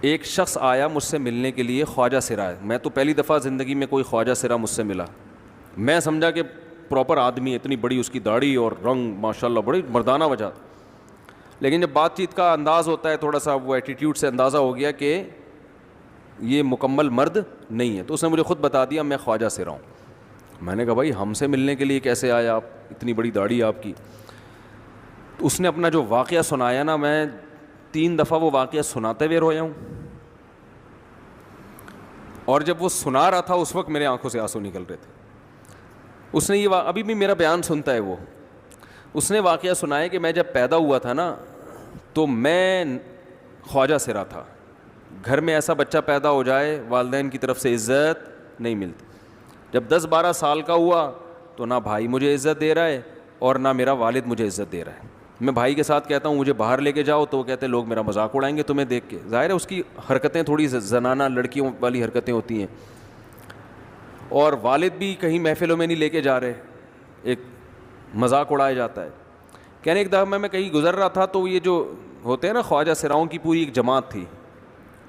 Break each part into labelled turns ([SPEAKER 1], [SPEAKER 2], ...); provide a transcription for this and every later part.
[SPEAKER 1] ایک شخص آیا مجھ سے ملنے کے لیے، خواجہ سرا ہے، میں تو پہلی دفعہ زندگی میں کوئی خواجہ سرا مجھ سے ملا، میں سمجھا کہ پراپر آدمی ہے، اتنی بڑی اس کی داڑھی اور رنگ ماشاء اللہ بڑی مردانہ وجہ، لیکن جب بات چیت کا انداز ہوتا ہے تھوڑا سا وہ ایٹیٹیوڈ سے اندازہ ہو گیا کہ یہ مکمل مرد نہیں ہے، تو اس نے مجھے خود بتا دیا میں خواجہ سرا ہوں۔ میں نے کہا بھائی ہم سے ملنے کے لیے کیسے آئے آپ، اتنی بڑی داڑھی آپ کی؟ تو اس نے اپنا جو واقعہ سنایا نا، میں 3 دفعہ وہ واقعہ سناتے ہوئے رویا ہوں، اور جب وہ سنا رہا تھا اس وقت میرے آنکھوں سے آنسو نکل رہے تھے۔ اس نے یہ ابھی بھی میرا بیان سنتا ہے وہ، اس نے واقعہ سنایا کہ میں جب پیدا ہوا تھا نا تو میں خواجہ سرا تھا، گھر میں ایسا بچہ پیدا ہو جائے والدین کی طرف سے عزت نہیں ملتی۔ جب 10-12 سال کا ہوا تو نہ بھائی مجھے عزت دے رہا ہے اور نہ میرا والد مجھے عزت دے رہا ہے۔ میں بھائی کے ساتھ کہتا ہوں مجھے باہر لے کے جاؤ تو وہ کہتے ہیں لوگ میرا مذاق اڑائیں گے تمہیں دیکھ کے، ظاہر ہے اس کی حرکتیں تھوڑی زنانہ لڑکیوں والی حرکتیں ہوتی ہیں، اور والد بھی کہیں محفلوں میں نہیں لے کے جا رہے، ایک مذاق اڑایا جاتا ہے۔ کہنے ایک دفعہ میں کہیں گزر رہا تھا تو یہ جو ہوتے ہیں نا خواجہ سراؤں کی پوری ایک جماعت تھی،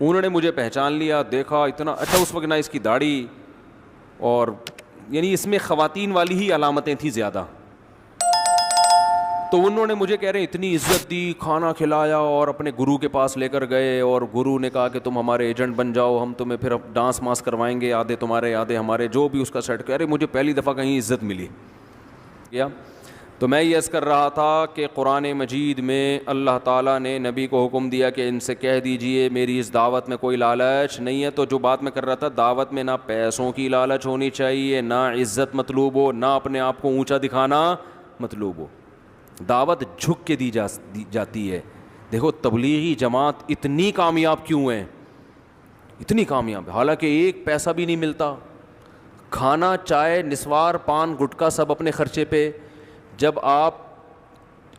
[SPEAKER 1] انہوں نے مجھے پہچان لیا، دیکھا اتنا اچھا، اس وقت نہ اس کی داڑھی، اور یعنی اس میں خواتین والی ہی علامتیں تھیں زیادہ، تو انہوں نے مجھے کہہ رہے ہیں اتنی عزت دی، کھانا کھلایا اور اپنے گرو کے پاس لے کر گئے، اور گرو نے کہا کہ تم ہمارے ایجنٹ بن جاؤ، ہم تمہیں پھر ڈانس ماس کروائیں گے، آدھے تمہارے آدھے ہمارے، جو بھی اس کا سیٹ۔ کہہ رہے مجھے پہلی دفعہ کہیں عزت ملی کیا؟ تو میں یہ عرض کر رہا تھا کہ قرآن مجید میں اللہ تعالیٰ نے نبی کو حکم دیا کہ ان سے کہہ دیجئے میری اس دعوت میں کوئی لالچ نہیں ہے۔ تو جو بات میں کر رہا تھا، دعوت میں نہ پیسوں کی لالچ ہونی چاہیے، نہ عزت مطلوب ہو، نہ اپنے آپ کو اونچا دکھانا مطلوب ہو، دعوت جھک کے دی جاتی ہے۔ دیکھو تبلیغی جماعت اتنی کامیاب کیوں ہے، اتنی کامیاب، حالانکہ ایک پیسہ بھی نہیں ملتا، کھانا چائے نسوار پان گٹکا سب اپنے خرچے پہ۔ جب آپ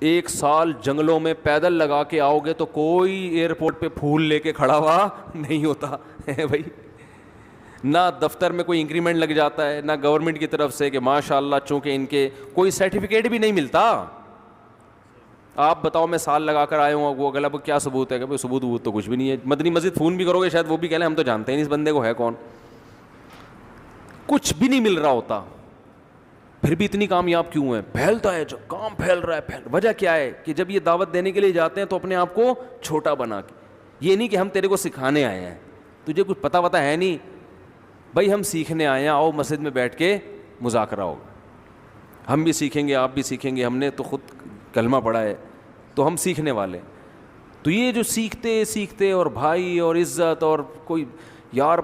[SPEAKER 1] 1 سال جنگلوں میں پیدل لگا کے آؤ گے تو کوئی ایئرپورٹ پہ پھول لے کے کھڑا ہوا نہیں ہوتا ہے بھائی، نہ دفتر میں کوئی انکریمنٹ لگ جاتا ہے، نہ گورنمنٹ کی طرف سے کہ ماشاءاللہ، چونکہ ان کے کوئی سرٹیفکیٹ بھی نہیں ملتا۔ آپ بتاؤ میں سال لگا کر آئے ہوں، وہ اگلا کیا ثبوت ہے؟ کہ ثبوت تو کچھ بھی نہیں ہے، مدنی مسجد فون بھی کرو گے شاید وہ بھی کہہ لیں ہم تو جانتے ہیں نہیں اس بندے کو ہے کون، کچھ بھی نہیں مل رہا ہوتا، پھر بھی اتنی کامیاب کیوں ہے؟ پھیلتا ہے، جو کام پھیل رہا ہے، وجہ کیا ہے؟ کہ جب یہ دعوت دینے کے لیے جاتے ہیں تو اپنے آپ کو چھوٹا بنا کے، یہ نہیں کہ ہم تیرے کو سکھانے آئے ہیں، تجھے کچھ پتہ ہے نہیں بھائی، ہم سیکھنے آئے ہیں، آؤ مسجد میں بیٹھ کے مذاکرہ ہوگا، ہم بھی سیکھیں گے، آپ بھی سیکھیں گے، ہم نے تو خود کلمہ پڑھا ہے تو ہم سیکھنے والے۔ تو یہ جو سیکھتے اور بھائی اور عزت اور کوئی یار